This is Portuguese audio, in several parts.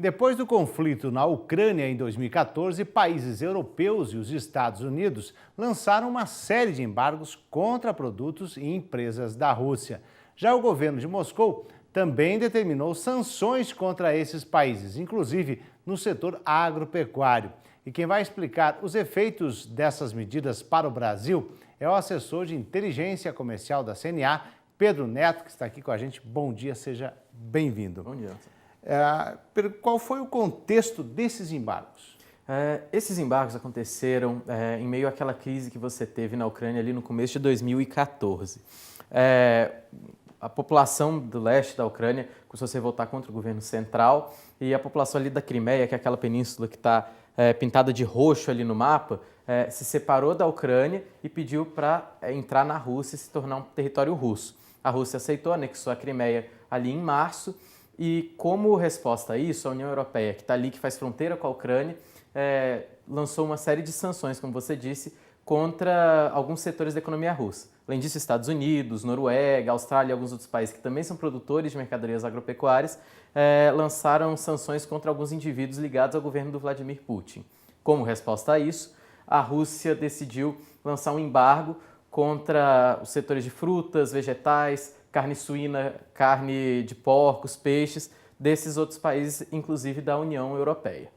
Depois do conflito na Ucrânia em 2014, países europeus e os Estados Unidos lançaram uma série de embargos contra produtos e empresas da Rússia. Já o governo de Moscou também determinou sanções contra esses países, inclusive no setor agropecuário. E quem vai explicar os efeitos dessas medidas para o Brasil é o assessor de inteligência comercial da CNA, Pedro Neto, que está aqui com a gente. Bom dia, seja bem-vindo. Bom dia. Pedro, qual foi o contexto desses embargos? Esses embargos aconteceram em meio àquela crise que você teve na Ucrânia ali no começo de 2014. A população do leste da Ucrânia começou a se revoltar contra o governo central e a população ali da Crimeia, que é aquela península que está pintada de roxo ali no mapa, se separou da Ucrânia e pediu para entrar na Rússia e se tornar um território russo. A Rússia aceitou, anexou a Crimeia ali em março e, como resposta a isso, a União Europeia, que está ali, que faz fronteira com a Ucrânia, lançou uma série de sanções, como você disse, contra alguns setores da economia russa. Além disso, Estados Unidos, Noruega, Austrália e alguns outros países que também são produtores de mercadorias agropecuárias lançaram sanções contra alguns indivíduos ligados ao governo do Vladimir Putin. Como resposta a isso, a Rússia decidiu lançar um embargo contra os setores de frutas, vegetais, carne suína, carne de porcos, peixes, desses outros países, inclusive da União Europeia.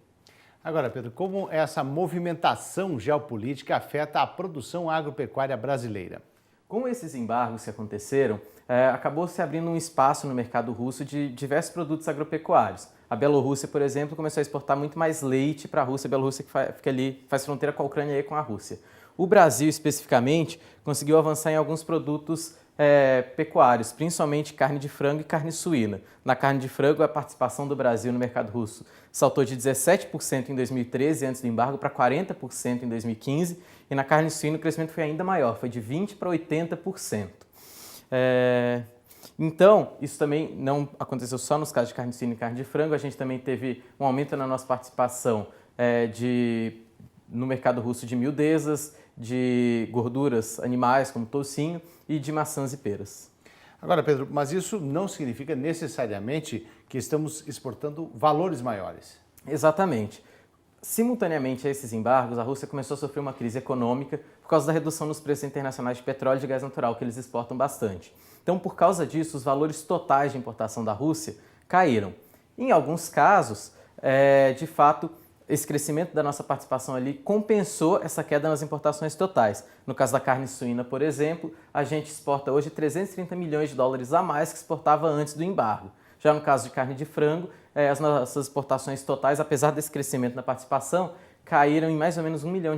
Agora, Pedro, como essa movimentação geopolítica afeta a produção agropecuária brasileira? Com esses embargos que aconteceram, acabou se abrindo um espaço no mercado russo de diversos produtos agropecuários. A Bielorrússia, por exemplo, começou a exportar muito mais leite para a Rússia. A Bielorrússia que fica ali, faz fronteira com a Ucrânia e com a Rússia. O Brasil, especificamente, conseguiu avançar em alguns produtos pecuários, principalmente carne de frango e carne suína. Na carne de frango, a participação do Brasil no mercado russo saltou de 17% em 2013, antes do embargo, para 40% em 2015, e na carne suína o crescimento foi ainda maior, foi de 20% para 80%. Então, isso também não aconteceu só nos casos de carne suína e carne de frango, a gente também teve um aumento na nossa participação no mercado russo de miudezas, de gorduras animais como toucinho e de maçãs e peras. Agora, Pedro, mas isso não significa necessariamente que estamos exportando valores maiores. Exatamente. Simultaneamente a esses embargos, a Rússia começou a sofrer uma crise econômica por causa da redução nos preços internacionais de petróleo e de gás natural, que eles exportam bastante. Então, por causa disso, os valores totais de importação da Rússia caíram. Em alguns casos, de fato, esse crescimento da nossa participação ali compensou essa queda nas importações totais. No caso da carne suína, por exemplo, a gente exporta hoje 330 milhões de dólares a mais que exportava antes do embargo. Já no caso de carne de frango, as nossas exportações totais, apesar desse crescimento na participação, caíram em mais ou menos $1 milhão.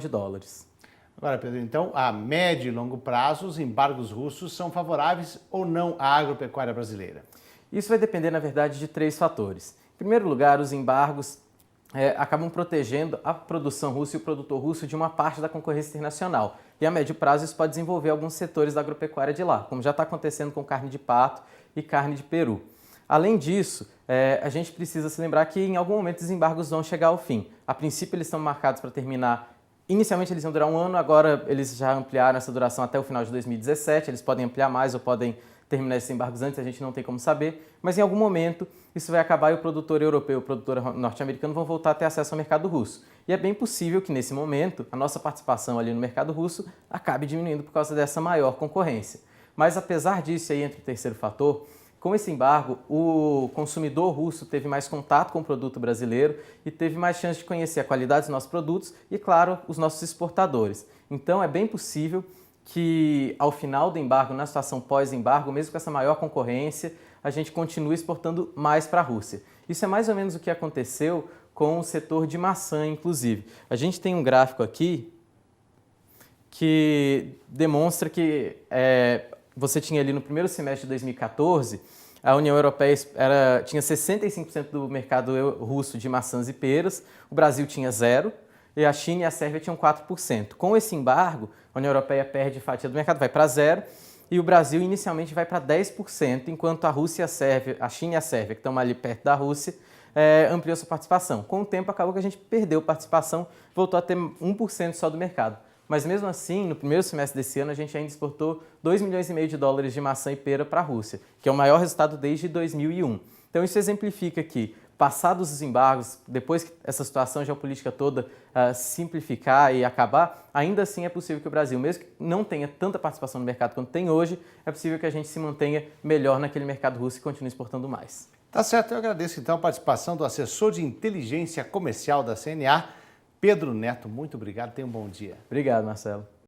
Agora, Pedro, então, a médio e longo prazo, os embargos russos são favoráveis ou não à agropecuária brasileira? Isso vai depender, na verdade, de 3 fatores. Em primeiro lugar, os embargos acabam protegendo a produção russa e o produtor russo de uma parte da concorrência internacional. E a médio prazo isso pode desenvolver alguns setores da agropecuária de lá, como já está acontecendo com carne de pato e carne de peru. Além disso, a gente precisa se lembrar que em algum momento os embargos vão chegar ao fim. A princípio eles estão marcados para terminar, inicialmente eles iam durar 1 ano, agora eles já ampliaram essa duração até o final de 2017, eles podem ampliar mais ou podem terminar esses embargos antes, a gente não tem como saber, mas em algum momento isso vai acabar e o produtor europeu e o produtor norte-americano vão voltar a ter acesso ao mercado russo. E é bem possível que nesse momento a nossa participação ali no mercado russo acabe diminuindo por causa dessa maior concorrência. Mas apesar disso, aí entra o terceiro fator, com esse embargo o consumidor russo teve mais contato com o produto brasileiro e teve mais chance de conhecer a qualidade dos nossos produtos e, claro, os nossos exportadores. Então é bem possível que ao final do embargo, na situação pós-embargo, mesmo com essa maior concorrência, a gente continue exportando mais para a Rússia. Isso é mais ou menos o que aconteceu com o setor de maçã, inclusive. A gente tem um gráfico aqui que demonstra que você tinha ali no primeiro semestre de 2014, a União Europeia tinha 65% do mercado russo de maçãs e peras, o Brasil tinha 0%, e a China e a Sérvia tinham 4%. Com esse embargo, a União Europeia perde fatia do mercado, vai para 0%, e o Brasil inicialmente vai para 10%, enquanto a Rússia e a Sérvia, a China e a Sérvia, que estão ali perto da Rússia, ampliou sua participação. Com o tempo, acabou que a gente perdeu participação, voltou a ter 1% só do mercado. Mas mesmo assim, no primeiro semestre desse ano, a gente ainda exportou $2,5 milhões de maçã e pera para a Rússia, que é o maior resultado desde 2001. Então isso exemplifica que, passados os embargos, depois que essa situação geopolítica toda simplificar e acabar, ainda assim é possível que o Brasil, mesmo que não tenha tanta participação no mercado quanto tem hoje, é possível que a gente se mantenha melhor naquele mercado russo e continue exportando mais. Tá certo, eu agradeço então a participação do assessor de inteligência comercial da CNA, Pedro Neto. Muito obrigado, tenha um bom dia. Obrigado, Marcelo.